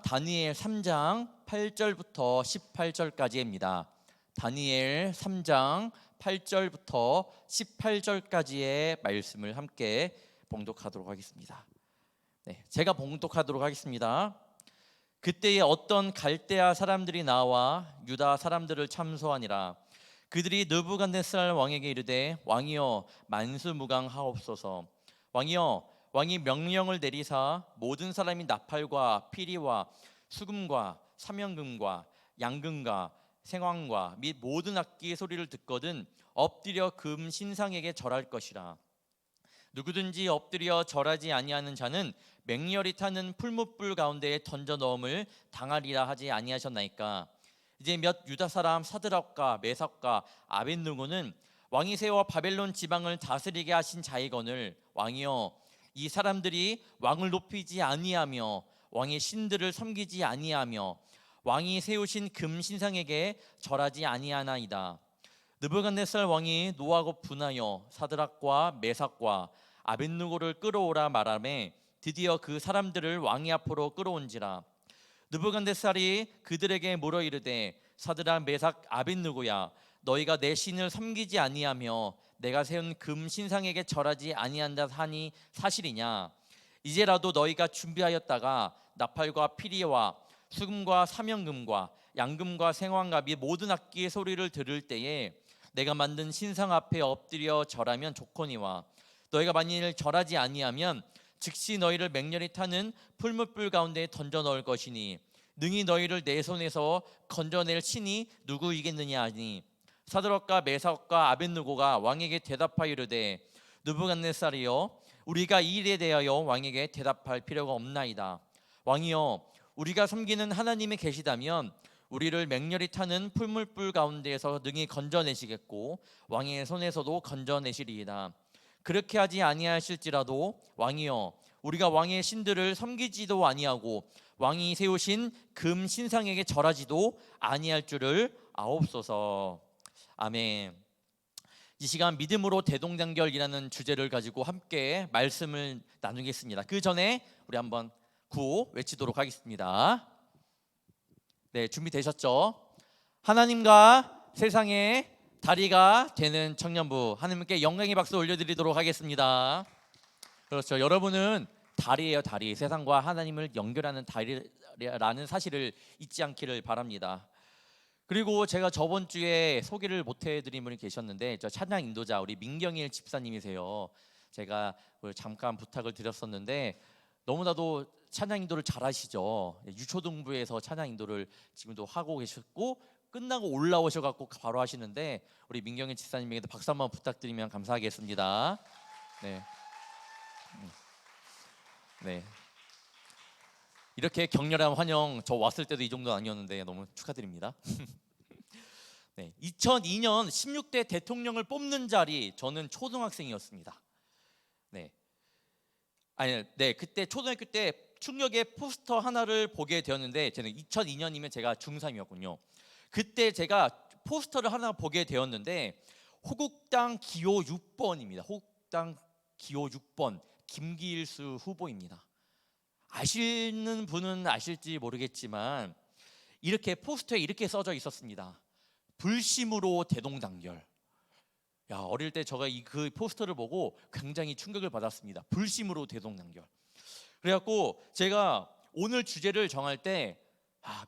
다니엘 3장 8절부터 18절까지입니다. 다니엘 3장 8절부터 18절까지의 말씀을 함께 봉독하도록 하겠습니다. 제가 봉독하도록 하겠습니다. 그때에 어떤 갈대아 사람들이 나와 유다 사람들을 참소하니라. 그들이 느부갓네살 왕에게 이르되, 왕이여 만수무강하옵소서. 왕이여, 왕이 명령을 내리사 모든 사람이 나팔과 피리와 수금과 사명금과 양금과 생황과 및 모든 악기의 소리를 듣거든 엎드려 금 신상에게 절할 것이라. 누구든지 엎드려 절하지 아니하는 자는 맹렬히 타는 풀무불 가운데에 던져 넣음을 당하리라 하지 아니하셨나이까. 이제 몇 유다 사람 사드락과 메삭과 아벳느고는 왕이 세워 바벨론 지방을 다스리게 하신 자이거늘, 왕이여, 이 사람들이 왕을 높이지 아니하며 왕의 신들을 섬기지 아니하며 왕이 세우신 금 신상에게 절하지 아니하나이다. 느부갓네살 왕이 노하고 분하여 사드락과 메삭과 아벳느고를 끌어오라 말하매 드디어 그 사람들을 왕이 앞으로 끌어온지라. 느부갓네살이 그들에게 물어 이르되, 사드락 메삭 아벳느고야, 너희가 내 신을 섬기지 아니하며 내가 세운 금 신상에게 절하지 아니한다 하니 사실이냐? 이제라도 너희가 준비하였다가 나팔과 피리와 수금과 사명금과 양금과 생황과 및 모든 악기의 소리를 들을 때에 내가 만든 신상 앞에 엎드려 절하면 좋거니와, 너희가 만일 절하지 아니하면 즉시 너희를 맹렬히 타는 풀무불 가운데 던져 넣을 것이니 능히 너희를 내 손에서 건져낼 신이 누구이겠느냐 하니, 사드락과 메삭과 아벳느고가 왕에게 대답하여 이르되, 느부갓네살이여, 우리가 이 일에 대하여 왕에게 대답할 필요가 없나이다. 왕이여, 우리가 섬기는 하나님이 계시다면 우리를 맹렬히 타는 풀무불 가운데에서 능히 건져내시겠고 왕의 손에서도 건져내시리이다. 그렇게 하지 아니하실지라도 왕이여, 우리가 왕의 신들을 섬기지도 아니하고 왕이 세우신 금 신상에게 절하지도 아니할 줄을 아옵소서. 아멘. 이 시간 믿음으로 대동단결이라는 주제를 가지고 함께 말씀을 나누겠습니다. 그 전에 우리 한번 구호 외치도록 하겠습니다. 네, 준비되셨죠? 하나님과 세상의 다리가 되는 청년부, 하나님께 영광의 박수 올려드리도록 하겠습니다. 그렇죠, 여러분은 다리예요. 다리. 세상과 하나님을 연결하는 다리라는 사실을 잊지 않기를 바랍니다. 그리고 제가 저번 주에 소개를 못 해드린 분이 계셨는데, 저 찬양 인도자 우리 민경일 집사님이세요. 제가 잠깐 부탁을 드렸었는데 너무나도 찬양 인도를 잘하시죠. 유초등부에서 찬양 인도를 지금도 하고 계셨고 끝나고 올라오셔갖고 바로 하시는데, 우리 민경일 집사님에게도 박수 한번 부탁드리면 감사하겠습니다. 네. 네. 이렇게 격렬한 환영, 저 왔을 때도 이 정도는 아니었는데 너무 축하드립니다. 네, 2002년 16대 대통령을 뽑는 자리, 저는 초등학생이었습니다. 그때 초등학교 때 충격의 포스터 하나를 보게 되었는데, 저는 2002년이면 제가 중3이었군요. 그때 제가 포스터를 하나 보게 되었는데 호국당 기호 6번입니다. 호국당 기호 6번 김기일수 후보입니다. 아시는 분은 아실지 모르겠지만 이렇게 포스터에 이렇게 써져 있었습니다. 불심으로 대동단결. 어릴 때 제가 그 포스터를 보고 굉장히 충격을 받았습니다. 불심으로 대동단결. 그래갖고 제가 오늘 주제를 정할 때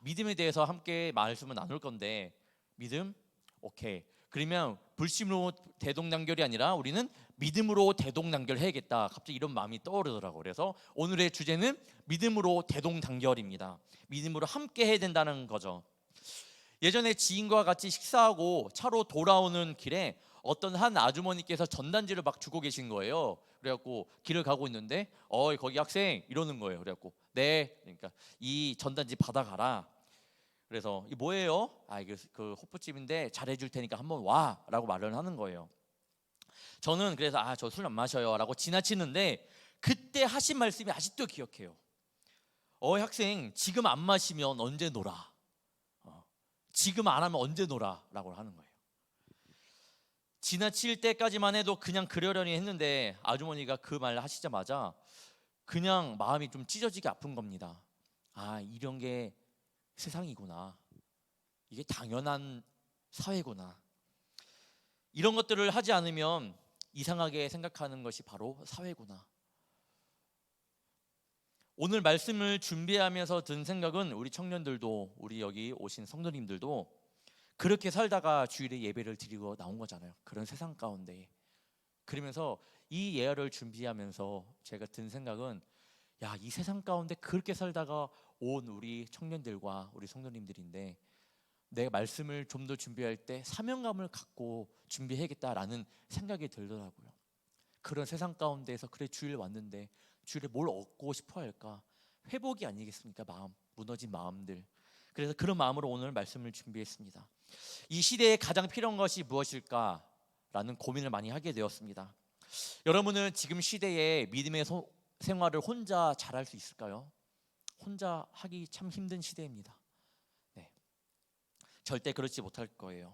믿음에 대해서 함께 말씀을 나눌 건데, 믿음? 오케이. 그러면 불심으로 대동단결이 아니라 우리는 믿음으로 대동단결 해야겠다. 갑자기 이런 마음이 떠오르더라고요. 그래서 오늘의 주제는 믿음으로 대동단결입니다. 믿음으로 함께 해야 된다는 거죠. 예전에 지인과 같이 식사하고 차로 돌아오는 길에 어떤 한 아주머니께서 전단지를 막 주고 계신 거예요. 그래갖고 길을 가고 있는데 거기 학생 이러는 거예요. 그래갖고 네, 그러니까 이 전단지 받아가라. 그래서 이게 뭐예요? 이게 그 호프집인데 잘해줄 테니까 한번 와라고 말을 하는 거예요. 저는 그래서 저 술 안 마셔요 라고 지나치는데, 그때 하신 말씀이 아직도 기억해요. 학생, 지금 안 마시면 언제 놀아? 지금 안 하면 언제 놀아? 라고 하는 거예요. 지나칠 때까지만 해도 그냥 그러려니 했는데 아주머니가 그 말을 하시자마자 그냥 마음이 좀 찢어지게 아픈 겁니다. 아, 이런 게 세상이구나. 이게 당연한 사회구나. 이런 것들을 하지 않으면 이상하게 생각하는 것이 바로 사회구나. 오늘 말씀을 준비하면서 든 생각은 우리 청년들도, 우리 여기 오신 성도님들도 그렇게 살다가 주일에 예배를 드리고 나온 거잖아요. 그런 세상 가운데. 그러면서 이 예언을 준비하면서 제가 든 생각은, 야, 이 세상 가운데 그렇게 살다가 온 우리 청년들과 우리 성도님들인데 내 말씀을 좀 더 준비할 때 사명감을 갖고 준비해야겠다라는 생각이 들더라고요. 그런 세상 가운데에서 그래 주일 왔는데 주일에 뭘 얻고 싶어 할까? 회복이 아니겠습니까? 마음, 무너진 마음들. 그래서 그런 마음으로 오늘 말씀을 준비했습니다. 이 시대에 가장 필요한 것이 무엇일까라는 고민을 많이 하게 되었습니다. 여러분은 지금 시대에 믿음의 생활을 혼자 잘할 수 있을까요? 혼자 하기 참 힘든 시대입니다. 네, 절대 그렇지 못할 거예요.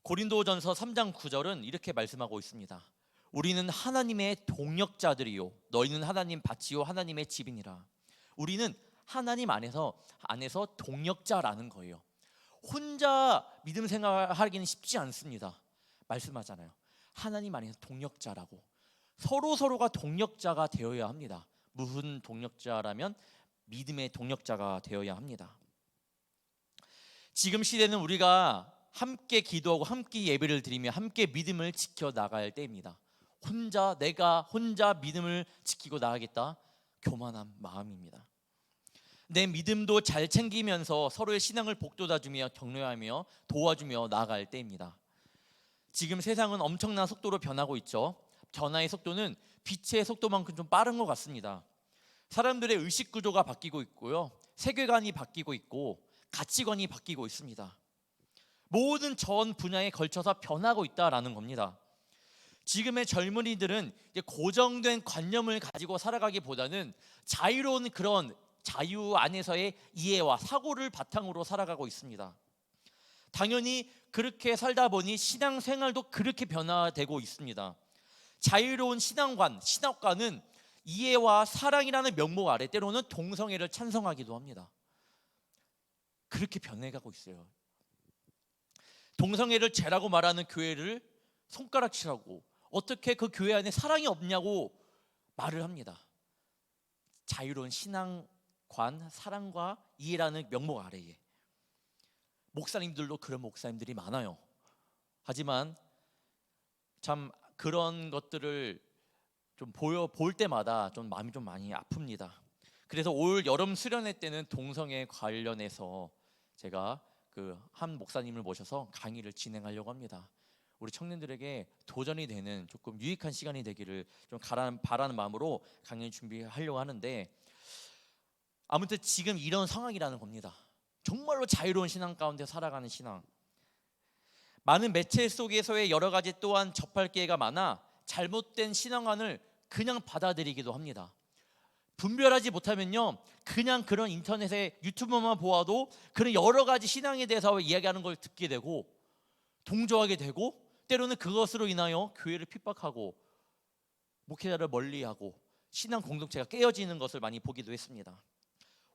고린도전서 3장 9절은 이렇게 말씀하고 있습니다. 우리는 하나님의 동역자들이요 너희는 하나님 밭이요 하나님의 집이니라. 우리는 하나님 안에서 동역자라는 거예요. 혼자 믿음 생활하기는 쉽지 않습니다. 말씀하잖아요. 하나님 안에서 동역자라고. 서로가 동역자가 되어야 합니다. 무슨 동역자라면 믿음의 동역자가 되어야 합니다. 지금 시대는 우리가 함께 기도하고 함께 예배를 드리며 함께 믿음을 지켜나갈 때입니다. 내가 혼자 믿음을 지키고 나가겠다, 교만한 마음입니다. 내 믿음도 잘 챙기면서 서로의 신앙을 복돋아주며 격려하며 도와주며 나아갈 때입니다. 지금 세상은 엄청난 속도로 변하고 있죠. 변화의 속도는 빛의 속도만큼 좀 빠른 것 같습니다. 사람들의 의식 구조가 바뀌고 있고요, 세계관이 바뀌고 있고 가치관이 바뀌고 있습니다. 모든 전 분야에 걸쳐서 변하고 있다라는 겁니다. 지금의 젊은이들은 고정된 관념을 가지고 살아가기보다는 자유로운 그런 자유 안에서의 이해와 사고를 바탕으로 살아가고 있습니다. 당연히 그렇게 살다 보니 신앙생활도 그렇게 변화되고 있습니다. 자유로운 신학과는 이해와 사랑이라는 명목 아래 때로는 동성애를 찬성하기도 합니다. 그렇게 변해가고 있어요. 동성애를 죄라고 말하는 교회를 손가락질하고 어떻게 그 교회 안에 사랑이 없냐고 말을 합니다. 자유로운 신앙관, 사랑과 이해라는 명목 아래에. 목사님들도 그런 목사님들이 많아요. 하지만 참 그런 것들을 좀 볼 때마다 좀 마음이 좀 많이 아픕니다. 그래서 올 여름 수련회 때는 동성애 관련해서 제가 그 한 목사님을 모셔서 강의를 진행하려고 합니다. 우리 청년들에게 도전이 되는 조금 유익한 시간이 되기를 좀 바라는 마음으로 강의 준비하려고 하는데, 아무튼 지금 이런 상황이라는 겁니다. 정말로 자유로운 신앙 가운데 살아가는 신앙. 많은 매체 속에서의 여러 가지 또한 접할 기회가 많아 잘못된 신앙관을 그냥 받아들이기도 합니다. 분별하지 못하면요, 그냥 그런 인터넷에 유튜브만 보아도 그런 여러 가지 신앙에 대해서 이야기하는 걸 듣게 되고 동조하게 되고, 때로는 그것으로 인하여 교회를 핍박하고 목회자를 멀리하고 신앙 공동체가 깨어지는 것을 많이 보기도 했습니다.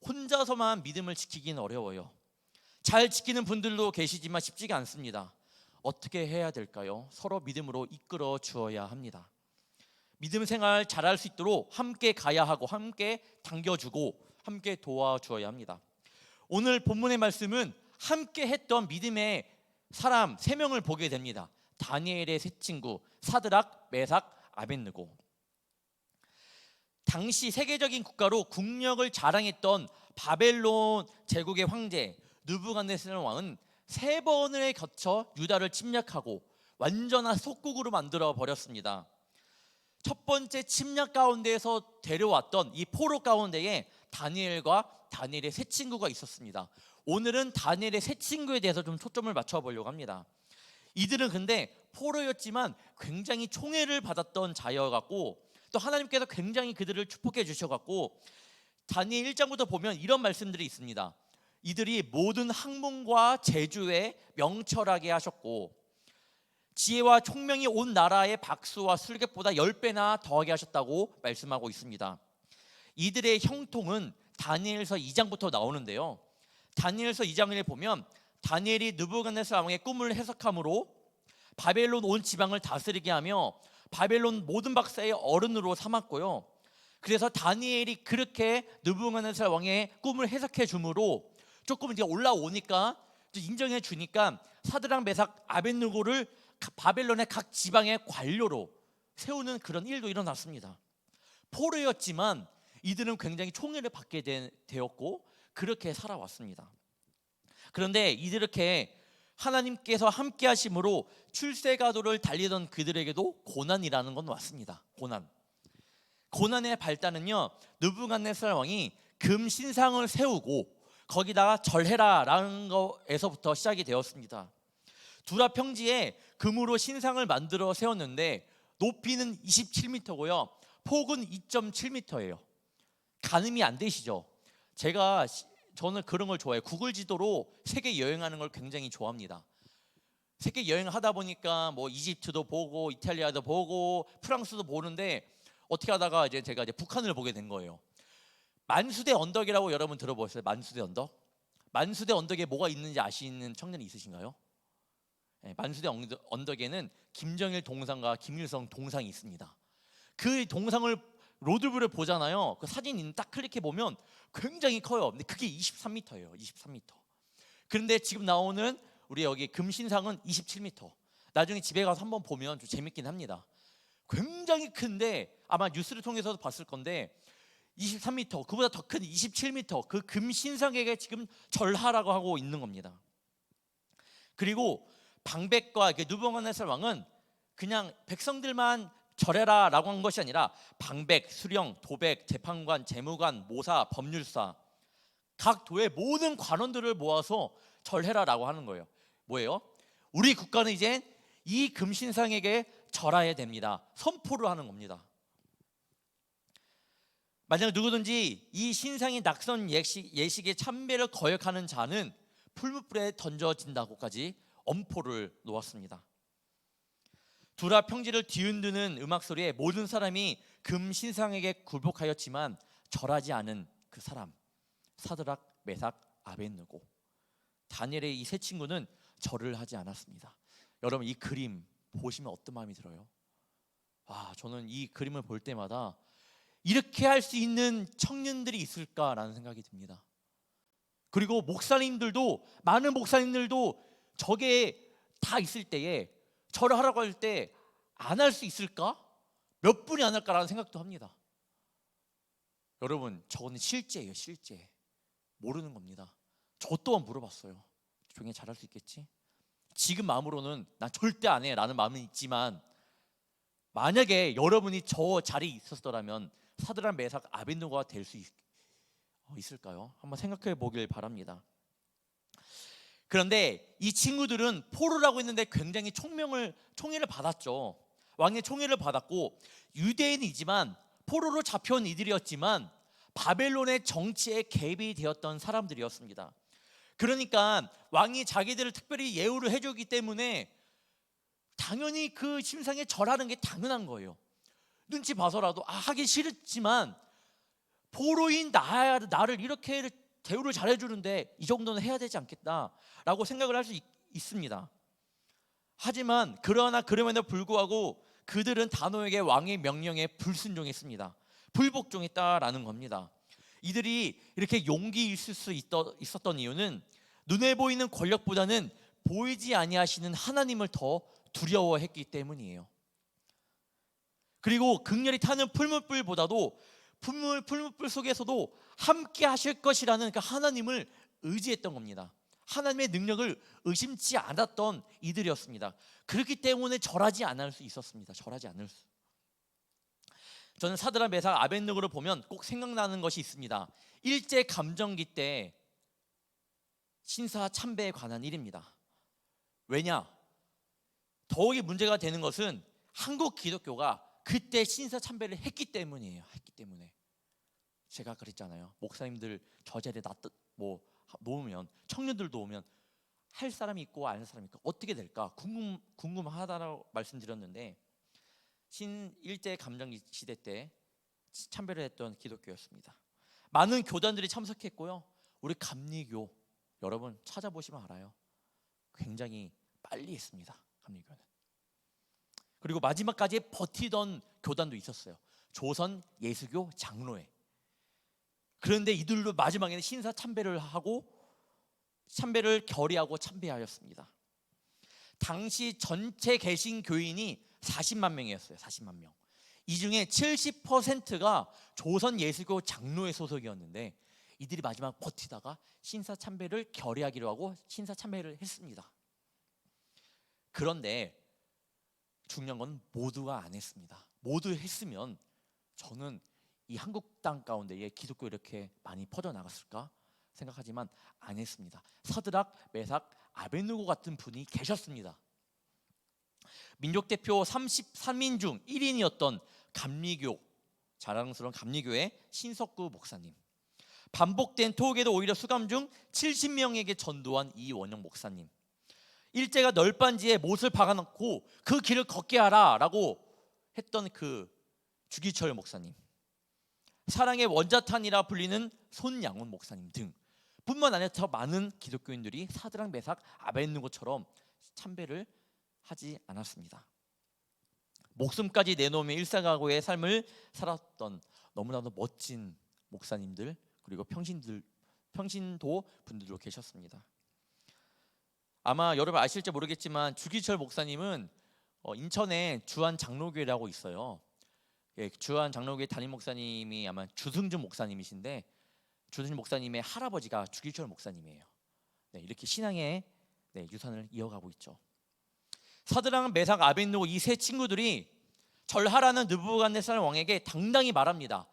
혼자서만 믿음을 지키기는 어려워요. 잘 지키는 분들도 계시지만 쉽지가 않습니다. 어떻게 해야 될까요? 서로 믿음으로 이끌어 주어야 합니다. 믿음 생활 잘할 수 있도록 함께 가야 하고 함께 당겨주고 함께 도와주어야 합니다. 오늘 본문의 말씀은 함께 했던 믿음의 사람 3명을 보게 됩니다. 다니엘의 세 친구 사드락, 메삭, 아벳느고. 당시 세계적인 국가로 국력을 자랑했던 바벨론 제국의 황제 느부갓네살 왕은 3번을 거쳐 유다를 침략하고 완전한 속국으로 만들어 버렸습니다. 첫 번째 침략 가운데에서 데려왔던 이 포로 가운데에 다니엘의 세 친구가 있었습니다. 오늘은 다니엘의 세 친구에 대해서 좀 초점을 맞춰보려고 합니다. 이들은 근데 포로였지만 굉장히 총애를 받았던 자여갖고 또 하나님께서 굉장히 그들을 축복해 주셔갖고 다니엘 1장부터 보면 이런 말씀들이 있습니다. 이들이 모든 학문과 재주에 명철하게 하셨고 지혜와 총명이 온 나라의 박수와 술객보다 10배나 더하게 하셨다고 말씀하고 있습니다. 이들의 형통은 다니엘서 2장부터 나오는데요. 다니엘서 2장을 보면 다니엘이 느부갓네살 왕의 꿈을 해석함으로 바벨론 온 지방을 다스리게 하며 바벨론 모든 박사의 어른으로 삼았고요. 그래서 다니엘이 그렇게 느부갓네살 왕의 꿈을 해석해 주므로 조금 이제 올라오니까 인정해 주니까 사드락 메삭 아벳느고를 바벨론의 각 지방의 관료로 세우는 그런 일도 일어났습니다. 포로였지만 이들은 굉장히 총애를 받게 되었고 그렇게 살아왔습니다. 그런데 이렇게 하나님께서 함께 하심으로 출세가도를 달리던 그들에게도 고난이라는 건 왔습니다. 고난의 발단은요, 느부갓네살 왕이 금 신상을 세우고 거기다가 절해라 라는 거에서부터 시작이 되었습니다. 두라 평지에 금으로 신상을 만들어 세웠는데 높이는 27m고요 폭은 2.7m예요 가늠이 안 되시죠? 저는 그런 걸 좋아해요. 구글 지도로 세계 여행하는 걸 굉장히 좋아합니다. 세계 여행을 하다 보니까 뭐 이집트도 보고 이탈리아도 보고 프랑스도 보는데 어떻게 하다가 제가 북한을 보게 된 거예요. 만수대 언덕이라고 여러분 들어보셨어요? 만수대 언덕? 만수대 언덕에 뭐가 있는지 아시는 청년이 있으신가요? 네, 만수대 언덕에는 김정일 동상과 김일성 동상이 있습니다. 그 동상을 로드뷰를 보잖아요. 그 사진 딱 클릭해 보면 굉장히 커요. 근데 그게 23m예요. 23m. 그런데 지금 나오는 우리 여기 금신상은 27m. 나중에 집에 가서 한번 보면 좀 재밌긴 합니다. 굉장히 큰데 아마 뉴스를 통해서도 봤을 건데 23m, 그보다 더 큰 27m 그 금신상에게 지금 절하라고 하고 있는 겁니다. 그리고 방백과 느부갓네살 왕은 그냥 백성들만 절해라 라고 한 것이 아니라 방백, 수령, 도백, 재판관, 재무관, 모사, 법률사 각 도의 모든 관원들을 모아서 절해라 라고 하는 거예요. 뭐예요? 우리 국가는 이제 이 금신상에게 절해야 됩니다. 선포를 하는 겁니다. 만약 누구든지 이 신상이 낙선 예식의 참배를 거역하는 자는 풀무불에 던져진다고까지 엄포를 놓았습니다. 두라 평지를 뒤흔드는 음악 소리에 모든 사람이 금 신상에게 굴복하였지만 절하지 않은 그 사람, 사드락, 메삭, 아벳느고, 다니엘의 이 세 친구는 절을 하지 않았습니다. 여러분 이 그림 보시면 어떤 마음이 들어요? 저는 이 그림을 볼 때마다 이렇게 할 수 있는 청년들이 있을까라는 생각이 듭니다. 그리고 많은 목사님들도 저게 다 있을 때에 절을 하라고 할 때 안 할 수 있을까? 몇 분이 안 할까라는 생각도 합니다. 여러분 저거는 실제예요. 실제 모르는 겁니다. 저 또한 물어봤어요. 종이 잘할 수 있겠지? 지금 마음으로는 난 절대 안 해 라는 마음은 있지만 만약에 여러분이 저 자리에 있었더라면 사드락, 메삭, 아벳느고가 될 수 있을까요? 한번 생각해 보길 바랍니다. 그런데 이 친구들은 포로라고 했는데 굉장히 총애를 받았죠. 왕의 총애를 받았고 유대인이지만 포로로 잡혀온 이들이었지만 바벨론의 정치에 개입이 되었던 사람들이었습니다. 그러니까 왕이 자기들을 특별히 예우를 해주기 때문에 당연히 그 신상에 절하는 게 당연한 거예요. 눈치 봐서라도 하기 싫지만 포로인 나를 이렇게 대우를 잘해주는데 이 정도는 해야 되지 않겠다라고 생각을 할 수 있습니다. 하지만 그럼에도 불구하고 그들은 단호하게 왕의 명령에 불순종했습니다. 불복종했다라는 겁니다. 이들이 이렇게 용기 있을 수 있었던 이유는 눈에 보이는 권력보다는 보이지 아니하시는 하나님을 더 두려워했기 때문이에요. 그리고 극렬히 타는 풀무불보다도 풀무불 속에서도 함께 하실 것이라는 그 하나님을 의지했던 겁니다. 하나님의 능력을 의심치 않았던 이들이었습니다. 그렇기 때문에 절하지 않을 수 있었습니다. 저는 사드락, 메삭, 아벳느고를 보면 꼭 생각나는 것이 있습니다. 일제 감정기 때 신사 참배에 관한 일입니다. 왜냐? 더욱이 문제가 되는 것은 한국 기독교가 그때 신사 참배를 했기 때문이에요. 제가 그랬잖아요. 목사님들 저 자리에 놓으면 청년들도 오면 할 사람이 있고 안 할 사람이 있고 어떻게 될까 궁금하다라고 말씀드렸는데 일제 감정기 시대 때 참배를 했던 기독교였습니다. 많은 교단들이 참석했고요. 우리 감리교 여러분 찾아보시면 알아요. 굉장히 빨리 했습니다. 감리교는. 그리고 마지막까지 버티던 교단도 있었어요. 조선 예수교 장로회. 그런데 이들도 마지막에는 신사 참배를 하고 참배를 결의하고 참배하였습니다. 당시 전체 개신 교인이 40만 명이었어요. 40만 명. 이 중에 70%가 조선 예수교 장로회 소속이었는데 이들이 마지막 버티다가 신사 참배를 결의하기로 하고 신사 참배를 했습니다. 그런데 중요한 건 모두가 안 했습니다. 모두 했으면 저는 이 한국 땅 가운데에 기독교 이렇게 많이 퍼져나갔을까 생각하지만 안 했습니다. 서드락, 메삭, 아베누고 같은 분이 계셨습니다. 민족 대표 33인 중 1인이었던 감리교, 자랑스러운 감리교의 신석구 목사님, 반복된 토옥에도 오히려 수감 중 70명에게 전도한 이원영 목사님, 일제가 널빤지에 못을 박아놓고 그 길을 걷게 하라 라고 했던 그 주기철 목사님, 사랑의 원자탄이라 불리는 손양훈 목사님 등 뿐만 아니라 더 많은 기독교인들이 사드락, 메삭, 아베느고처럼 참배를 하지 않았습니다. 목숨까지 내놓으며 일사각오의 삶을 살았던 너무나도 멋진 목사님들, 그리고 평신도 분들도 계셨습니다. 아마 여러분 아실지 모르겠지만 주기철 목사님은 인천에 주한 장로교회라고 있어요. 예, 주한 장로교회 담임 목사님이 아마 주승준 목사님이신데 주승준 목사님의 할아버지가 주기철 목사님이에요. 네, 이렇게 신앙의 유산을 이어가고 있죠. 사드락, 메삭, 아벳느고 이 세 친구들이 절하라는 느부갓네살 왕에게 당당히 말합니다.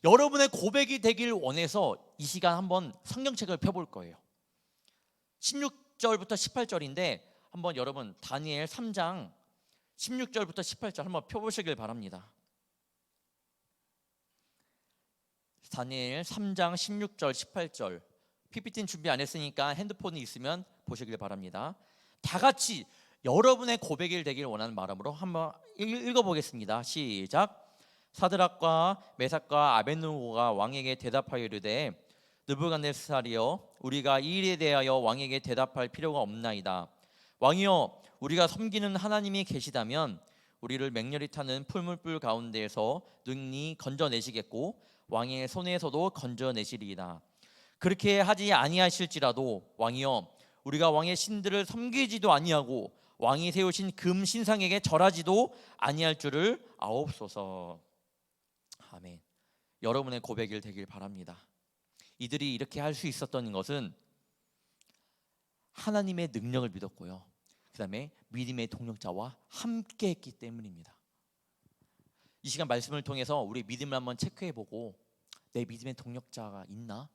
여러분의 고백이 되길 원해서 이 시간 한번 성경책을 펴볼 거예요. 16절부터 18절인데 한번 여러분 다니엘 3장 16절부터 18절 한번 펴보시길 바랍니다. 다니엘 3장 16절 18절 PPT는 준비 안 했으니까 핸드폰이 있으면 보시길 바랍니다. 다 같이 여러분의 고백이 되길 원하는 마음으로 한번 읽어보겠습니다. 시작. 사드락과 메삭과 아벳느고가 왕에게 대답하여 이르되 느부갓네살이여, 우리가 이 일에 대하여 왕에게 대답할 필요가 없나이다. 왕이여, 우리가 섬기는 하나님이 계시다면 우리를 맹렬히 타는 풀물불 가운데에서 능히 건져내시겠고 왕의 손에서도 건져내시리이다. 그렇게 하지 아니하실지라도 왕이여, 우리가 왕의 신들을 섬기지도 아니하고 왕이 세우신 금 신상에게 절하지도 아니할 줄을 아옵소서. 아멘. 여러분의 고백이 되길 바랍니다. 이들이 이렇게 할 수 있었던 것은 하나님의 능력을 믿었고요, 그 다음에 믿음의 동력자와 함께 했기 때문입니다. 이 시간 말씀을 통해서 우리 믿음을 한번 체크해보고 내 믿음의 동력자가 있나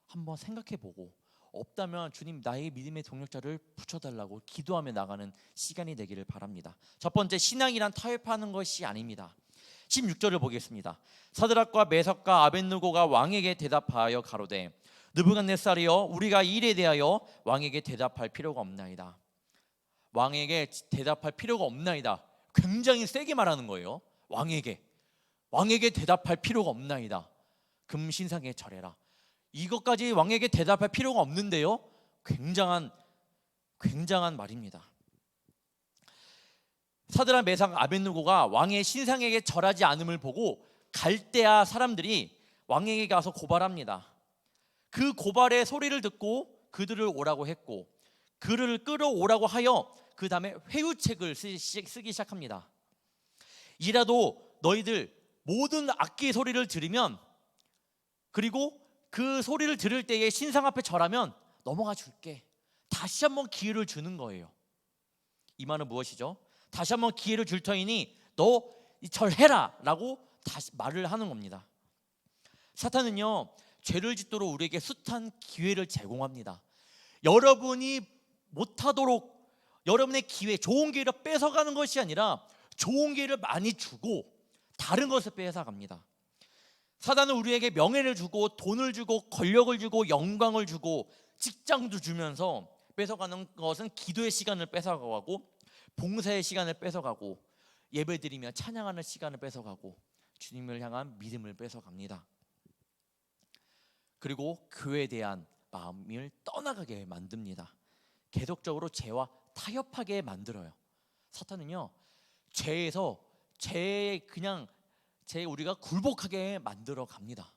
한번 생각해보고, 없다면 주님 나의 믿음의 동력자를 붙여달라고 기도하며 나가는 시간이 되기를 바랍니다. 첫 번째, 신앙이란 타협하는 것이 아닙니다. 16절을 보겠습니다. 사드락과 메삭과 아벳느고가 왕에게 대답하여 가로되 느부갓네살이여, 우리가 이 일에 대하여 왕에게 대답할 필요가 없나이다. 왕에게 대답할 필요가 없나이다. 굉장히 세게 말하는 거예요. 왕에게 대답할 필요가 없나이다. 금신상에 절해라. 이것까지 왕에게 대답할 필요가 없는데요, 굉장한 말입니다. 사드락, 메삭, 아벳느고가 왕의 신상에게 절하지 않음을 보고 갈대아 사람들이 왕에게 가서 고발합니다. 그 고발의 소리를 듣고 그들을 오라고 했고, 그를 끌어오라고 하여 그 다음에 회유책을 쓰기 시작합니다. 이라도 너희들 모든 악기 소리를 들으면, 그리고 그 소리를 들을 때에 신상 앞에 절하면 넘어가 줄게. 다시 한번 기회를 주는 거예요. 이 말은 무엇이죠? 다시 한번 기회를 줄 터이니 너 절해라 라고 다시 말을 하는 겁니다. 사탄은요, 죄를 짓도록 우리에게 숱한 기회를 제공합니다. 여러분이 못하도록 여러분의 기회, 좋은 기회를 뺏어가는 것이 아니라 좋은 기회를 많이 주고 다른 것을 뺏어갑니다. 사단은 우리에게 명예를 주고 돈을 주고 권력을 주고 영광을 주고 직장도 주면서 뺏어가는 것은 기도의 시간을 뺏어가고 봉사의 시간을 뺏어가고 예배드리며 찬양하는 시간을 뺏어가고 주님을 향한 믿음을 뺏어갑니다. 그리고 교회에 대한 마음을 떠나가게 만듭니다. 계속적으로 죄와 타협하게 만들어요. 사탄은요, 죄에서 죄 우리가 굴복하게 만들어 갑니다.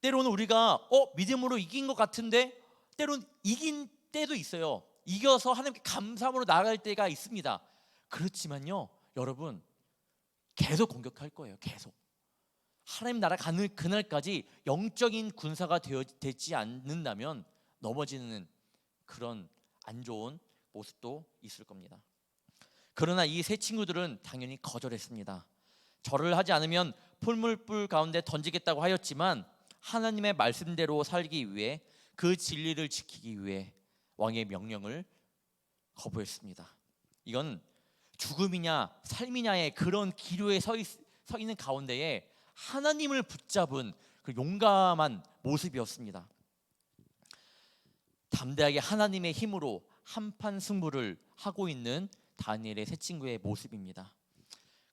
때로는 우리가 믿음으로 이긴 것 같은데 때로는 이긴 때도 있어요. 이겨서 하나님께 감사함으로 나아갈 때가 있습니다. 그렇지만요, 여러분, 계속 공격할 거예요. 계속. 하나님 나라 가는 그날까지 영적인 군사가 되지 않는다면 넘어지는 그런 안 좋은 모습도 있을 겁니다. 그러나 이 세 친구들은 당연히 거절했습니다. 절을 하지 않으면 풀물불 가운데 던지겠다고 하였지만 하나님의 말씀대로 살기 위해, 그 진리를 지키기 위해 왕의 명령을 거부했습니다. 이건 죽음이냐 삶이냐의 그런 기로에 서 있는 가운데에 하나님을 붙잡은 그 용감한 모습이었습니다. 담대하게 하나님의 힘으로 한판 승부를 하고 있는 다니엘의 세 친구의 모습입니다.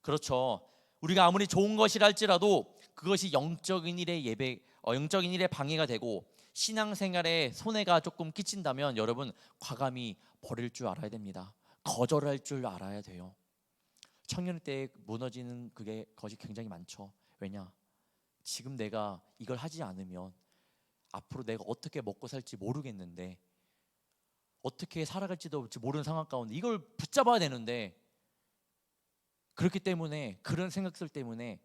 그렇죠. 우리가 아무리 좋은 것이라 할지라도 그것이 영적인 일에 방해가 되고 신앙생활에 손해가 조금 끼친다면 여러분 과감히 버릴 줄 알아야 됩니다. 거절할 줄 알아야 돼요. 청년 때 무너지는 것이 굉장히 많죠. 왜냐? 지금 내가 이걸 하지 않으면 앞으로 내가 어떻게 먹고 살지 모르겠는데, 어떻게 살아갈지도 모르는 상황 가운데 이걸 붙잡아야 되는데, 그렇기 때문에 그런 생각들 때문에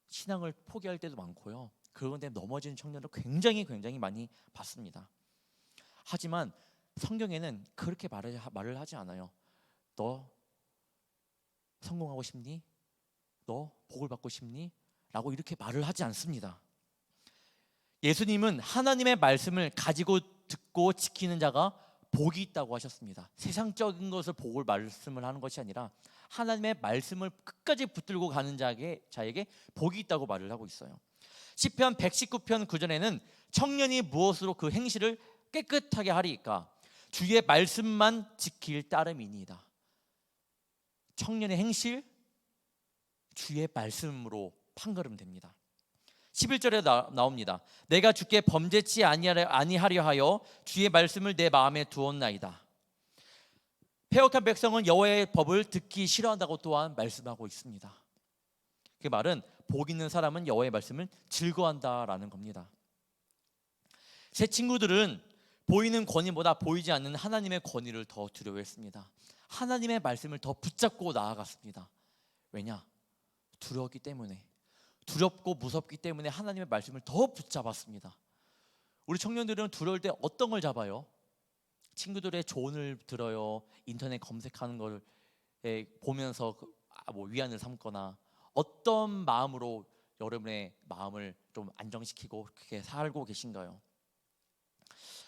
신앙을 포기할 때도 많고요. 그런 데 넘어지는 청년을 굉장히 많이 봤습니다. 하지만 성경에는 그렇게 말을 하지 않아요. 너 성공하고 싶니? 너 복을 받고 싶니? 라고 이렇게 말을 하지 않습니다. 예수님은 하나님의 말씀을 가지고 듣고 지키는 자가 복이 있다고 하셨습니다. 세상적인 것을 복을 말씀을 하는 것이 아니라 하나님의 말씀을 끝까지 붙들고 가는 자에게 복이 있다고 말을 하고 있어요. 시편 119편 9절에는 청년이 무엇으로 그 행실을 깨끗하게 하리이까? 주의 말씀만 지킬 따름이니이다. 청년의 행실, 주의 말씀으로 판가름됩니다. 11절에 나옵니다. 내가 주께 범죄치 아니하려 하여 주의 말씀을 내 마음에 두었나이다. 패역한 백성은 여호와의 법을 듣기 싫어한다고 또한 말씀하고 있습니다. 그 말은 복 있는 사람은 여호와의 말씀을 즐거워한다라는 겁니다. 세 친구들은 보이는 권위보다 보이지 않는 하나님의 권위를 더 두려워했습니다. 하나님의 말씀을 더 붙잡고 나아갔습니다. 왜냐? 두렵기 때문에, 두렵고 무섭기 때문에 하나님의 말씀을 더 붙잡았습니다. 우리 청년들은 두려울 때 어떤 걸 잡아요? 친구들의 조언을 들어요. 인터넷 검색하는 걸 보면서 위안을 삼거나, 어떤 마음으로 여러분의 마음을 좀 안정시키고 그렇게 살고 계신가요?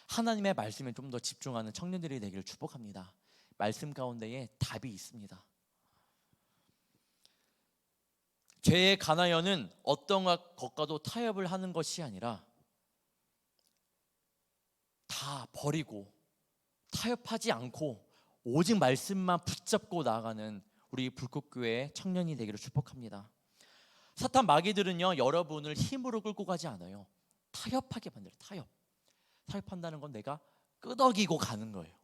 하나님의 말씀에 좀 더 집중하는 청년들이 되기를 축복합니다. 말씀 가운데에 답이 있습니다. 죄에 관하여는 어떤 것과도 타협을 하는 것이 아니라 다 버리고 타협하지 않고 오직 말씀만 붙잡고 나아가는 우리 불꽃교회 청년이 되기를 축복합니다. 사탄 마귀들은요, 여러분을 힘으로 끌고 가지 않아요. 타협하게 만들어요. 타협한다는 건 내가 끄덕이고 가는 거예요.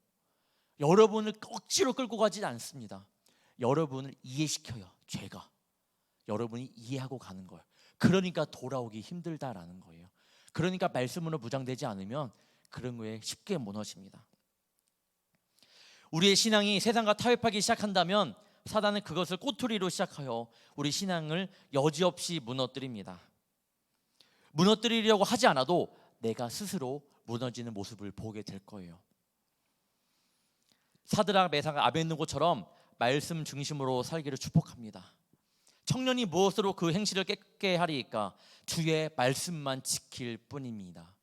여러분을 억지로 끌고 가지 않습니다. 여러분을 이해시켜요. 죄가 여러분이 이해하고 가는 거예요. 그러니까 돌아오기 힘들다라는 거예요. 그러니까 말씀으로 무장되지 않으면 그런 거에 쉽게 무너집니다. 우리의 신앙이 세상과 타협하기 시작한다면 사단은 그것을 꼬투리로 시작하여 우리 신앙을 여지없이 무너뜨립니다. 무너뜨리려고 하지 않아도 내가 스스로 무너지는 모습을 보게 될 거예요. 사드락, 메삭, 아벳느고처럼 말씀 중심으로 살기를 축복합니다. 청년이 무엇으로 그 행실을 깨끗게 하리이까? 주의 말씀만 지킬 뿐입니다.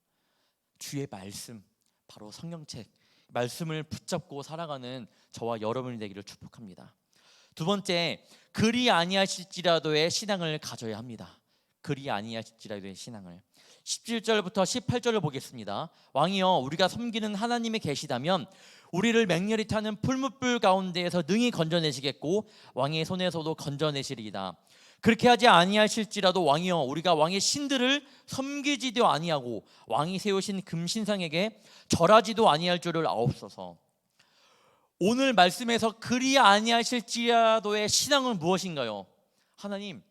주의 말씀, 바로 성경책, 말씀을 붙잡고 살아가는 저와 여러분이 되기를 축복합니다. 두 번째, 그리 아니하실지라도의 신앙을 가져야 합니다. 그리 아니하실지라도의 신앙을. 17절부터 18절을 보겠습니다. 왕이여, 우리가 섬기는 하나님이 계시다면 우리를 맹렬히 타는 풀무불 가운데에서 능히 건져내시겠고 왕의 손에서도 건져내시리이다. 그렇게 하지 아니하실지라도 왕이여 우리가 왕의 신들을 섬기지도 아니하고 왕이 세우신 금신상에게 절하지도 아니할 줄을 아옵소서. 오늘 말씀에서 그리 아니하실지라도의 신앙은 무엇인가요? 하나님,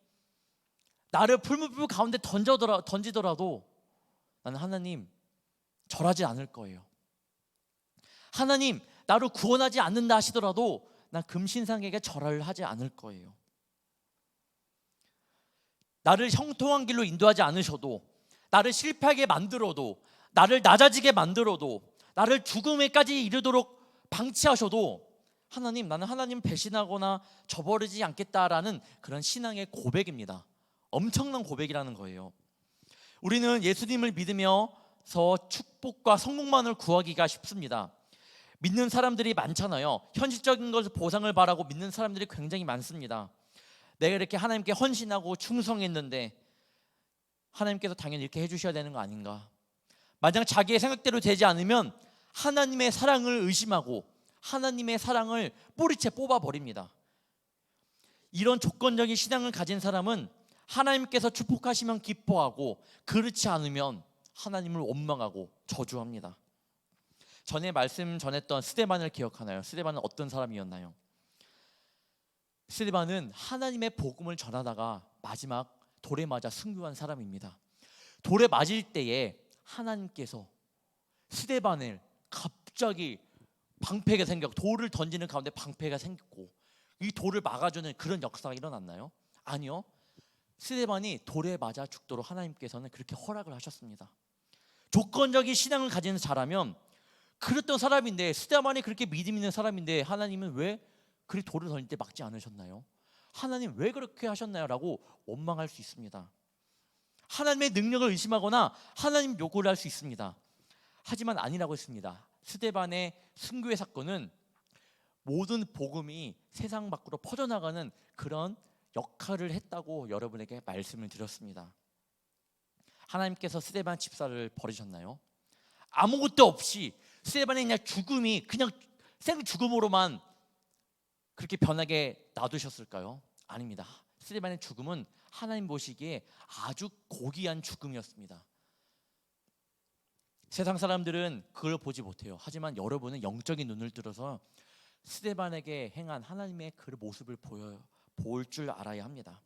나를 풀무불 가운데 던지더라도 나는 하나님 절하지 않을 거예요. 하나님, 나를 구원하지 않는다 하시더라도 난 금신상에게 절하를 하지 않을 거예요. 나를 형통한 길로 인도하지 않으셔도, 나를 실패하게 만들어도, 나를 낮아지게 만들어도, 나를 죽음에까지 이르도록 방치하셔도 하나님, 나는 하나님 배신하거나 저버리지 않겠다라는 그런 신앙의 고백입니다. 엄청난 고백이라는 거예요. 우리는 예수님을 믿으면서 축복과 성공만을 구하기가 쉽습니다. 믿는 사람들이 많잖아요. 현실적인 것을 보상을 바라고 믿는 사람들이 굉장히 많습니다. 내가 이렇게 하나님께 헌신하고 충성했는데 하나님께서 당연히 이렇게 해주셔야 되는 거 아닌가. 만약 자기의 생각대로 되지 않으면 하나님의 사랑을 의심하고 하나님의 사랑을 뿌리채 뽑아버립니다. 이런 조건적인 신앙을 가진 사람은 하나님께서 축복하시면 기뻐하고 그렇지 않으면 하나님을 원망하고 저주합니다. 전에 말씀 전했던 스데반을 기억하나요? 스데반은 어떤 사람이었나요? 스데반은 하나님의 복음을 전하다가 마지막 돌에 맞아 순교한 사람입니다. 돌에 맞을 때에 하나님께서 스데반을 갑자기 방패가 생겼고, 돌을 던지는 가운데 방패가 생겼고 이 돌을 막아주는 그런 역사가 일어났나요? 아니요. 스데반이 돌에 맞아 죽도록 하나님께서는 그렇게 허락을 하셨습니다. 조건적인 신앙을 가진 자라면, 그랬던 사람인데, 스데반이 그렇게 믿음 있는 사람인데 하나님은 왜 그 돌을 던질 때 막지 않으셨나요? 하나님 왜 그렇게 하셨나요? 라고 원망할 수 있습니다. 하나님의 능력을 의심하거나 하나님 요구를 할 수 있습니다. 하지만 아니라고 했습니다. 스데반의 순교의 사건은 모든 복음이 세상 밖으로 퍼져나가는 그런 역할을 했다고 여러분에게 말씀을 드렸습니다. 하나님께서 스데반 집사를 버리셨나요? 아무것도 없이 스데반의 그냥 죽음이 그냥 생 죽음으로만 그렇게 변하게 놔두셨을까요? 아닙니다. 스데반의 죽음은 하나님 보시기에 아주 고귀한 죽음이었습니다. 세상 사람들은 그걸 보지 못해요. 하지만 여러분은 영적인 눈을 들어서 스데반에게 행한 하나님의 그 모습을 볼 줄 알아야 합니다.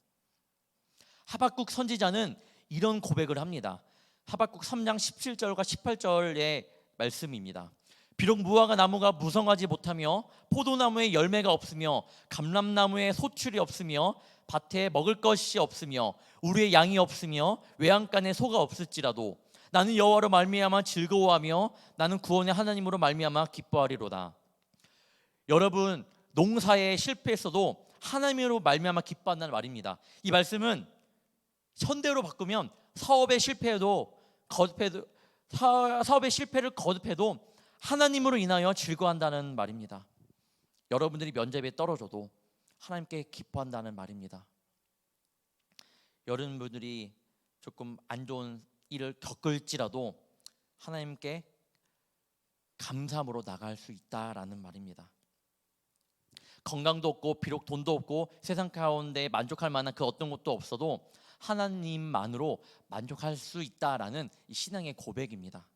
하박국 선지자는 이런 고백을 합니다. 하박국 3장 17절과 18절의 말씀입니다. 비록 무화과 나무가 무성하지 못하며 포도나무에 열매가 없으며 감람나무에 소출이 없으며 밭에 먹을 것이 없으며 우리의 양이 없으며 외양간에 소가 없을지라도 나는 여호와로 말미암아 즐거워하며 나는 구원의 하나님으로 말미암아 기뻐하리로다. 여러분, 농사에 실패했어도 하나님으로 말미암아 기뻐한다는 말입니다. 이 말씀은 현대로 바꾸면 사업의 실패를 거듭해도 하나님으로 인하여 즐거워한다는 말입니다. 여러분들이 면접에 떨어져도 하나님께 기뻐한다는 말입니다. 여러분들이 조금 안 좋은 일을 겪을지라도 하나님께 감사함으로 나갈 수 있다라는 말입니다. 건강도 없고 비록 돈도 없고 세상 가운데 만족할 만한 그 어떤 것도 없어도 하나님만으로 만족할 수 있다라는 이 신앙의 고백입니다.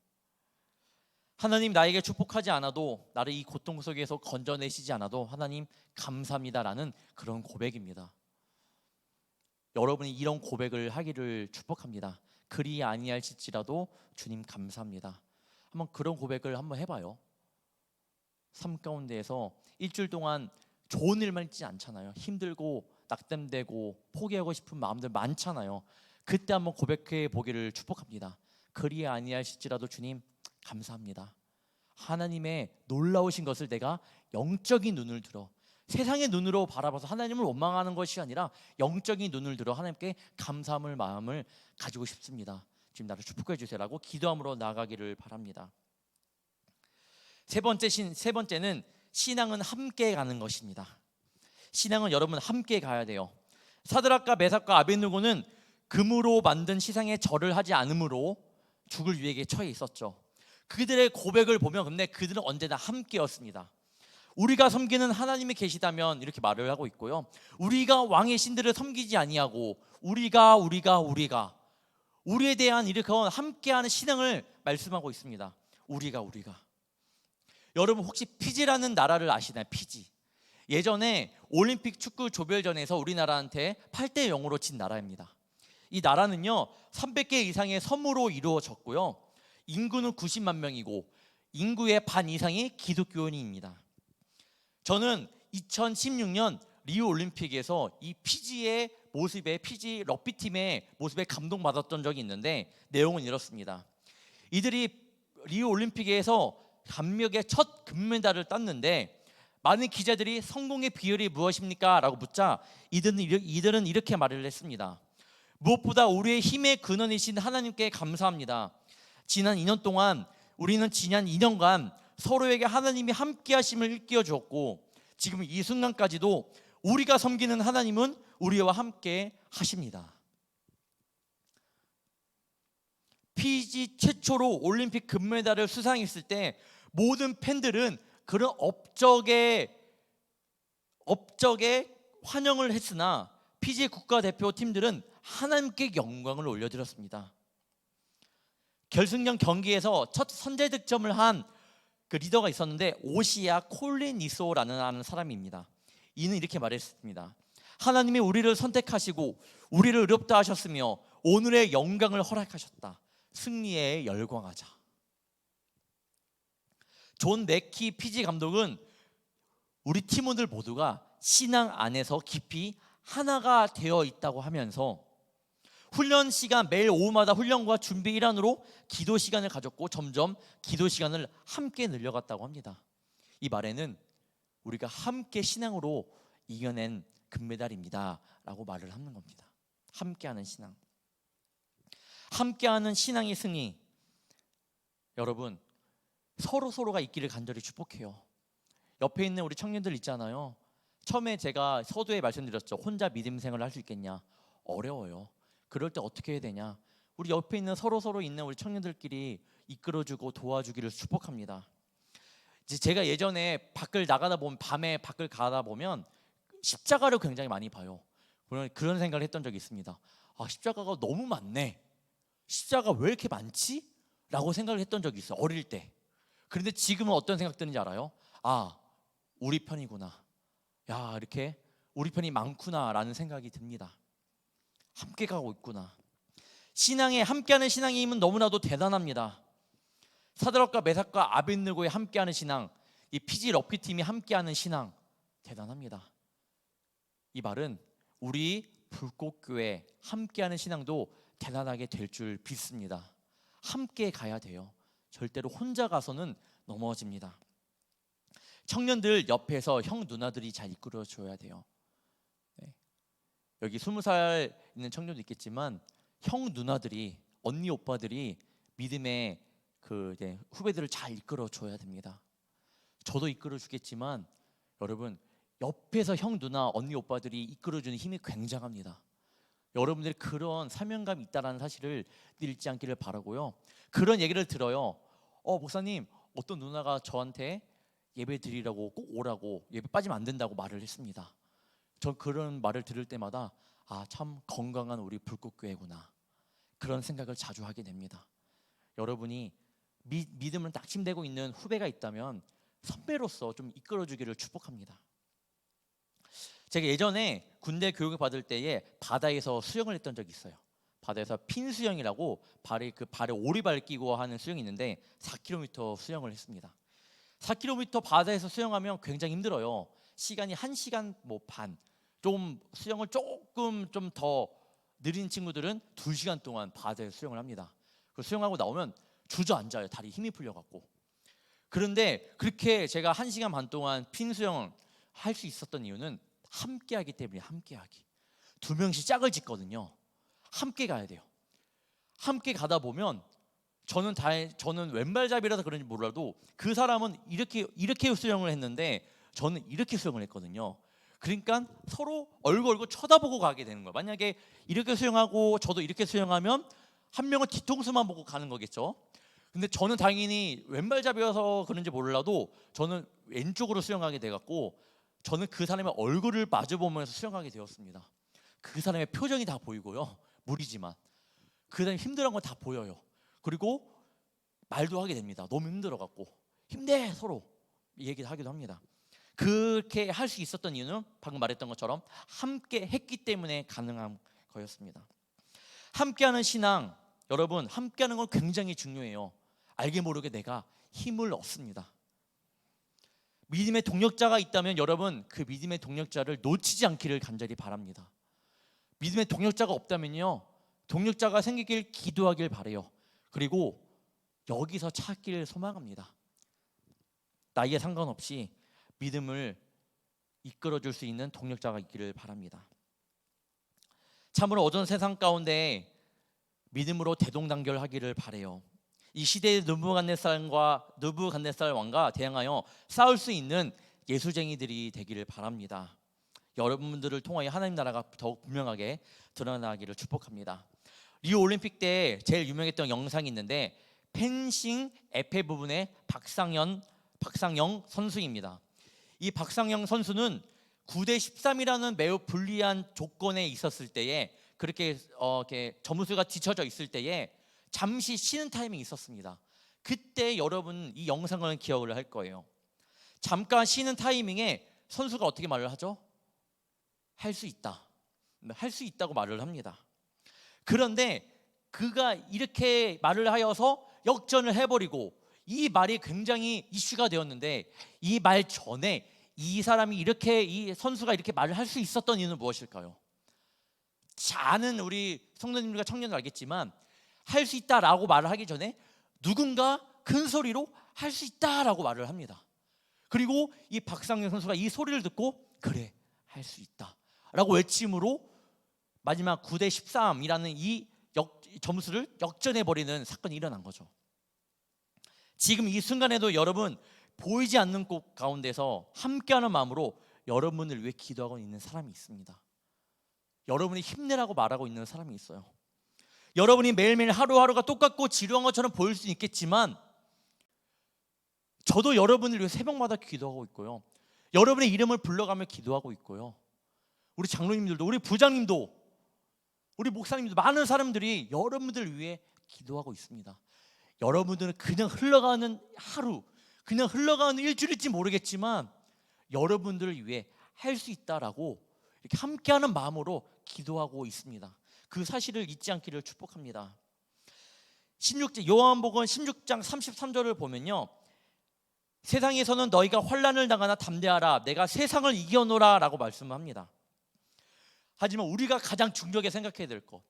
하나님 나에게 축복하지 않아도, 나를 이 고통 속에서 건져내시지 않아도 하나님 감사합니다라는 그런 고백입니다. 여러분이 이런 고백을 하기를 축복합니다. 그리 아니할지라도 주님 감사합니다. 한번 그런 고백을 한번 해봐요. 삶 가운데에서 일주일 동안 좋은 일만 있지 않잖아요. 힘들고 낙담되고 포기하고 싶은 마음들 많잖아요. 그때 한번 고백해 보기를 축복합니다. 그리 아니할지라도 주님 감사합니다. 하나님의 놀라우신 것을 내가 영적인 눈을 들어, 세상의 눈으로 바라봐서 하나님을 원망하는 것이 아니라 영적인 눈을 들어 하나님께 감사함을 마음을 가지고 싶습니다. 지금 나를 축복해 주세요라고 기도함으로 나아가기를 바랍니다. 세 번째는 신앙은 함께 가는 것입니다. 신앙은 여러분 함께 가야 돼요. 사드락과 메삭과 아벳느고는 금으로 만든 시상에 절을 하지 않으므로 죽을 위기에 처해 있었죠. 그들의 고백을 보면 근데 그들은 언제나 함께였습니다. 우리가 섬기는 하나님이 계시다면 이렇게 말을 하고 있고요. 우리가 왕의 신들을 섬기지 아니하고 우리가 우리에 대한 이렇게 함께하는 신앙을 말씀하고 있습니다. 우리가 여러분 혹시 피지라는 나라를 아시나요? 피지. 예전에 올림픽 축구 조별전에서 우리나라한테 8대 0으로 진 나라입니다. 이 나라는요 300개 이상의 섬으로 이루어졌고요. 인구는 90만 명이고 인구의 반 이상이 기독교인입니다. 저는 2016년 리우 올림픽에서 이 피지의 모습에 피지 럭비팀의 모습에 감동받았던 적이 있는데 내용은 이렇습니다. 이들이 리우 올림픽에서 감격의 첫 금메달을 땄는데 많은 기자들이 성공의 비결이 무엇입니까? 라고 묻자 이들은 이렇게 말을 했습니다. 무엇보다 우리의 힘의 근원이신 하나님께 감사합니다. 지난 2년 동안 우리는 지난 2년간 서로에게 하나님이 함께 하심을 일깨워 주었고 지금 이 순간까지도 우리가 섬기는 하나님은 우리와 함께 하십니다. 피지 최초로 올림픽 금메달을 수상했을 때 모든 팬들은 그런 업적에 환영을 했으나 피지 국가대표팀들은 하나님께 영광을 올려드렸습니다. 결승전 경기에서 첫 선제 득점을 한 그 리더가 있었는데 오시아 콜리니소라는 사람입니다. 이는 이렇게 말했습니다. 하나님이 우리를 선택하시고 우리를 의롭다 하셨으며 오늘의 영광을 허락하셨다. 승리에 열광하자. 존 맥키 피지 감독은 우리 팀원들 모두가 신앙 안에서 깊이 하나가 되어 있다고 하면서 훈련 시간 매일 오후마다 훈련과 준비 일환으로 기도 시간을 가졌고 점점 기도 시간을 함께 늘려갔다고 합니다. 이 말에는 우리가 함께 신앙으로 이겨낸 금메달입니다 라고 말을 하는 겁니다. 함께하는 신앙, 함께하는 신앙의 승리. 여러분 서로가 있기를 간절히 축복해요. 옆에 있는 우리 청년들 있잖아요. 처음에 제가 서두에 말씀드렸죠. 혼자 믿음 생활을 할 수 있겠냐? 어려워요. 그럴 때 어떻게 해야 되냐? 우리 옆에 있는 서로 있는 우리 청년들끼리 이끌어주고 도와주기를 축복합니다. 이제 제가 예전에 밖을 나가다 보면 밤에 밖을 가다 보면 십자가를 굉장히 많이 봐요. 그런 생각을 했던 적이 있습니다. 아, 십자가가 너무 많네. 십자가 왜 이렇게 많지? 라고 생각을 했던 적이 있어요. 어릴 때. 그런데 지금은 어떤 생각 드는지 알아요? 아, 우리 편이구나. 야, 이렇게 우리 편이 많구나 라는 생각이 듭니다. 함께 가고 있구나. 신앙에 함께하는 신앙의 힘은 너무나도 대단합니다. 사드락과 메삭과 아벳느고의 함께하는 신앙, 이 피지 럭비팀이 함께하는 신앙 대단합니다. 이 말은 우리 불꽃교회 함께하는 신앙도 대단하게 될 줄 믿습니다. 함께 가야 돼요. 절대로 혼자 가서는 넘어집니다. 청년들 옆에서 형 누나들이 잘 이끌어줘야 돼요. 네. 여기 20살 있는 청년도 있겠지만 형 누나들이, 언니 오빠들이 믿음의 이제 후배들을 잘 이끌어줘야 됩니다. 저도 이끌어주겠지만 여러분 옆에서 형 누나, 언니 오빠들이 이끌어주는 힘이 굉장합니다. 여러분들이 그런 사명감이 있다는 사실을 잃지 않기를 바라고요. 그런 얘기를 들어요. 목사님, 어떤 누나가 저한테 예배 드리라고 꼭 오라고, 예배 빠지면 안 된다고 말을 했습니다. 전 그런 말을 들을 때마다 참 건강한 우리 불꽃교회구나, 그런 생각을 자주 하게 됩니다. 여러분이 믿음을 낙심되고 있는 후배가 있다면 선배로서 좀 이끌어주기를 축복합니다. 제가 예전에 군대 교육을 받을 때에 바다에서 수영을 했던 적이 있어요. 바다에서 핀 수영이라고 발에 오리발 끼고 하는 수영이 있는데 4km 수영을 했습니다. 4km 바다에서 수영하면 굉장히 힘들어요. 시간이 1시간 반. 좀 수영을 조금 좀 더 느린 친구들은 2시간 동안 바다에서 수영을 합니다. 그 수영하고 나오면 주저앉아요. 다리 힘이 풀려갖고. 그런데 그렇게 제가 1시간 반 동안 핀 수영을 할 수 있었던 이유는 함께하기 때문에. 함께하기. 2명씩 짝을 짓거든요. 함께 가야 돼요. 함께 가다 보면 저는 왼발잡이라서 그런지 몰라도 그 사람은 이렇게 수영을 했는데 저는 이렇게 수영을 했거든요. 그러니까 서로 얼굴 쳐다보고 가게 되는 거예요. 만약에 이렇게 수영하고 저도 이렇게 수영하면 한 명은 뒤통수만 보고 가는 거겠죠. 근데 저는 당연히 왼발잡이여서 그런지 몰라도 저는 왼쪽으로 수영하게 돼갖고 저는 그 사람의 얼굴을 마주보면서 수영하게 되었습니다. 그 사람의 표정이 다 보이고요. 물이지만 그 사람이 힘들어한 건 다 보여요. 그리고 말도 하게 됩니다. 너무 힘들어갖고 힘내 서로 얘기를 하기도 합니다. 그렇게 할 수 있었던 이유는 방금 말했던 것처럼 함께 했기 때문에 가능한 거였습니다. 함께하는 신앙, 여러분 함께하는 건 굉장히 중요해요. 알게 모르게 내가 힘을 얻습니다. 믿음의 동력자가 있다면 여러분 그 믿음의 동력자를 놓치지 않기를 간절히 바랍니다. 믿음의 동력자가 없다면요, 동력자가 생기길 기도하길 바래요. 그리고 여기서 찾기를 소망합니다. 나이에 상관없이 믿음을 이끌어줄 수 있는 동력자가 있기를 바랍니다. 참으로 어두운 세상 가운데 믿음으로 대동단결하기를 바래요. 이 시대의 느부갓네살 왕과 대항하여 싸울 수 있는 예수쟁이들이 되기를 바랍니다. 여러분들을 통하여 하나님 나라가 더욱 분명하게 드러나기를 축복합니다. 리우 올림픽 때 제일 유명했던 영상이 있는데 펜싱 에페 부분의 박상영 선수입니다. 이 박상영 선수는 9대 13이라는 매우 불리한 조건에 있었을 때에 그렇게 이렇게 점수가 뒤쳐져 있을 때에 잠시 쉬는 타이밍이 있었습니다. 그때 여러분 이 영상을 기억을 할 거예요. 잠깐 쉬는 타이밍에 선수가 어떻게 말을 하죠? 할 수 있다. 할 수 있다고 말을 합니다. 그런데 그가 이렇게 말을 하여서 역전을 해버리고 이 말이 굉장히 이슈가 되었는데 이 말 전에 이 사람이 이렇게 이 선수가 이렇게 말을 할 수 있었던 이유는 무엇일까요? 아는 우리 성도님들과 청년들 알겠지만 할 수 있다라고 말을 하기 전에 누군가 큰 소리로 할 수 있다라고 말을 합니다. 그리고 이 박상영 선수가 이 소리를 듣고 그래 할 수 있다라고 외침으로 마지막 9대 13이라는 이 점수를 역전해버리는 사건이 일어난 거죠. 지금 이 순간에도 여러분 보이지 않는 곳 가운데서 함께하는 마음으로 여러분을 위해 기도하고 있는 사람이 있습니다. 여러분이 힘내라고 말하고 있는 사람이 있어요. 여러분이 매일매일 하루하루가 똑같고 지루한 것처럼 보일 수 있겠지만 저도 여러분을 위해 새벽마다 기도하고 있고요. 여러분의 이름을 불러가며 기도하고 있고요. 우리 장로님들도 우리 부장님도 우리 목사님도 많은 사람들이 여러분들 위해 기도하고 있습니다. 여러분들은 그냥 흘러가는 하루, 그냥 흘러가는 일주일일지 모르겠지만 여러분들을 위해 할 수 있다라고 이렇게 함께하는 마음으로 기도하고 있습니다. 그 사실을 잊지 않기를 축복합니다. 요한복음 16장 33절을 보면요, 세상에서는 너희가 환난을 당하나 담대하라 내가 세상을 이겨노라 라고 말씀합니다. 하지만 우리가 가장 중요하게 생각해야 될 것,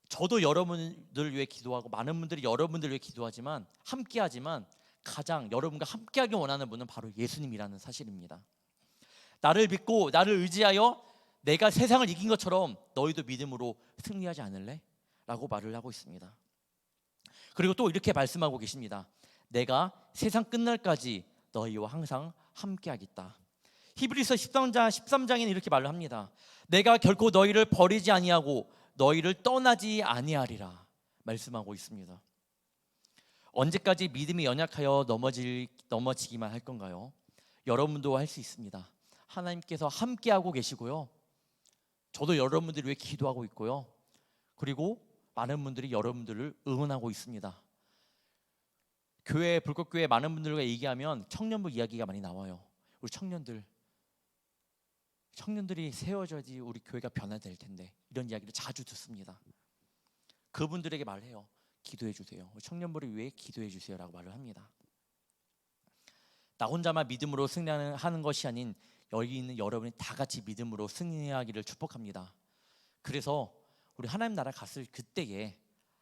저도 여러분들 위해 기도하고 많은 분들이 여러분들 위해 기도하지만 함께하지만 가장 여러분과 함께하기 원하는 분은 바로 예수님이라는 사실입니다. 나를 믿고 나를 의지하여 내가 세상을 이긴 것처럼 너희도 믿음으로 승리하지 않을래? 라고 말을 하고 있습니다. 그리고 또 이렇게 말씀하고 계십니다. 내가 세상 끝날까지 너희와 항상 함께하겠다. 히브리서 13장에는 이렇게 말을 합니다. 내가 결코 너희를 버리지 아니하고 너희를 떠나지 아니하리라 말씀하고 있습니다. 언제까지 믿음이 연약하여 넘어지기만 할 건가요? 여러분도 할 수 있습니다. 하나님께서 함께하고 계시고요, 저도 여러분들을 위해 기도하고 있고요, 그리고 많은 분들이 여러분들을 응원하고 있습니다. 교회, 불꽃교회 많은 분들과 얘기하면 청년부 이야기가 많이 나와요. 우리 청년들이 세워져야지 우리 교회가 변화될 텐데 이런 이야기를 자주 듣습니다. 그분들에게 말해요. 기도해 주세요. 청년부를 위해 기도해 주세요 라고 말을 합니다. 나 혼자만 믿음으로 승리하는 것이 아닌 여기 있는 여러분이 다 같이 믿음으로 승리하기를 축복합니다. 그래서 우리 하나님 나라 갔을 그때에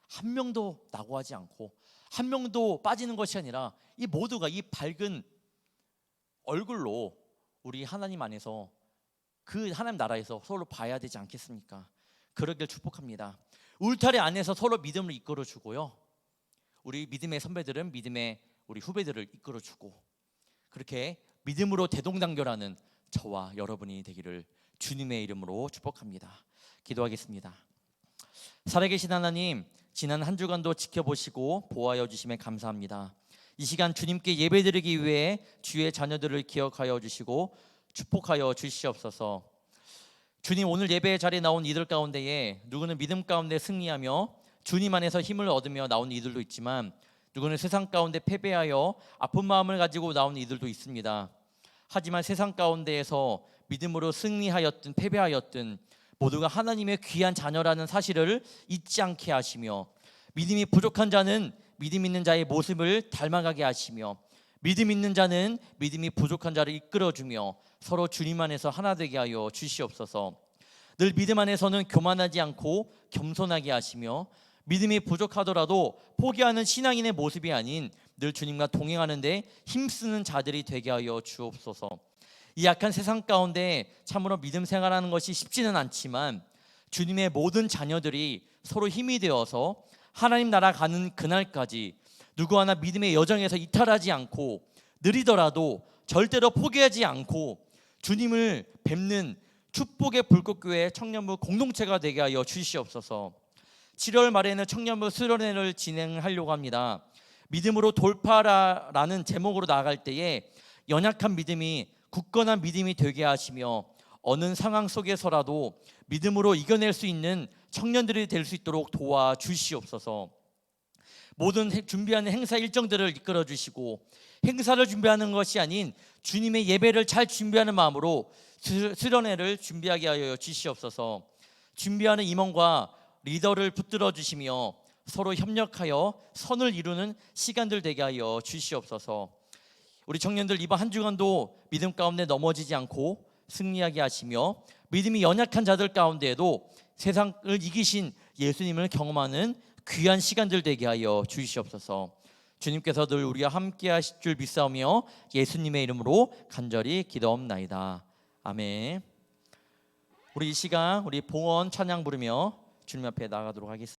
한 명도 낙오하지 않고 한 명도 빠지는 것이 아니라 이 모두가 이 밝은 얼굴로 우리 하나님 안에서 그 하나님 나라에서 서로 봐야 되지 않겠습니까? 그러길 축복합니다. 울타리 안에서 서로 믿음을 이끌어주고요, 우리 믿음의 선배들은 믿음의 우리 후배들을 이끌어주고 그렇게 믿음으로 대동단결하는 저와 여러분이 되기를 주님의 이름으로 축복합니다. 기도하겠습니다. 살아계신 하나님, 지난 한 주간도 지켜보시고 보호하여 주심에 감사합니다. 이 시간 주님께 예배드리기 위해 주의 자녀들을 기억하여 주시고 축복하여 주시옵소서. 주님, 오늘 예배 자리에 나온 이들 가운데에 누구는 믿음 가운데 승리하며 주님 안에서 힘을 얻으며 나온 이들도 있지만, 누구는 세상 가운데 패배하여 아픈 마음을 가지고 나온 이들도 있습니다. 하지만 세상 가운데에서 믿음으로 승리하였든 패배하였든 모두가 하나님의 귀한 자녀라는 사실을 잊지 않게 하시며, 믿음이 부족한 자는 믿음 있는 자의 모습을 닮아가게 하시며, 믿음 있는 자는 믿음이 부족한 자를 이끌어주며 서로 주님 안에서 하나 되게 하여 주시옵소서. 늘 믿음 안에서는 교만하지 않고 겸손하게 하시며, 믿음이 부족하더라도 포기하는 신앙인의 모습이 아닌 늘 주님과 동행하는데 힘쓰는 자들이 되게 하여 주옵소서. 이 약한 세상 가운데 참으로 믿음 생활하는 것이 쉽지는 않지만, 주님의 모든 자녀들이 서로 힘이 되어서 하나님 나라 가는 그날까지 누구 하나 믿음의 여정에서 이탈하지 않고, 느리더라도 절대로 포기하지 않고 주님을 뵙는 축복의 불꽃교회 청년부 공동체가 되게 하여 주시옵소서. 7월 말에는 청년부 수련회를 진행하려고 합니다. 믿음으로 돌파라는 제목으로 나아갈 때에 연약한 믿음이 굳건한 믿음이 되게 하시며, 어느 상황 속에서라도 믿음으로 이겨낼 수 있는 청년들이 될 수 있도록 도와주시옵소서. 모든 준비하는 행사 일정들을 이끌어 주시고, 행사를 준비하는 것이 아닌 주님의 예배를 잘 준비하는 마음으로 수련회를 준비하게 하여 주시옵소서. 준비하는 임원과 리더를 붙들어 주시며 서로 협력하여 선을 이루는 시간들 되게 하여 주시옵소서. 우리 청년들 이번 한 주간도 믿음 가운데 넘어지지 않고 승리하게 하시며, 믿음이 연약한 자들 가운데에도 세상을 이기신 예수님을 경험하는 귀한 시간들 되게 하여 주시옵소서. 주님께서 늘 우리와 함께 하실 줄 믿사오며 예수님의 이름으로 간절히 기도옵나이다. 아멘. 우리 이 시간 우리 봉헌 찬양 부르며 주님 앞에 나가도록 하겠습니다.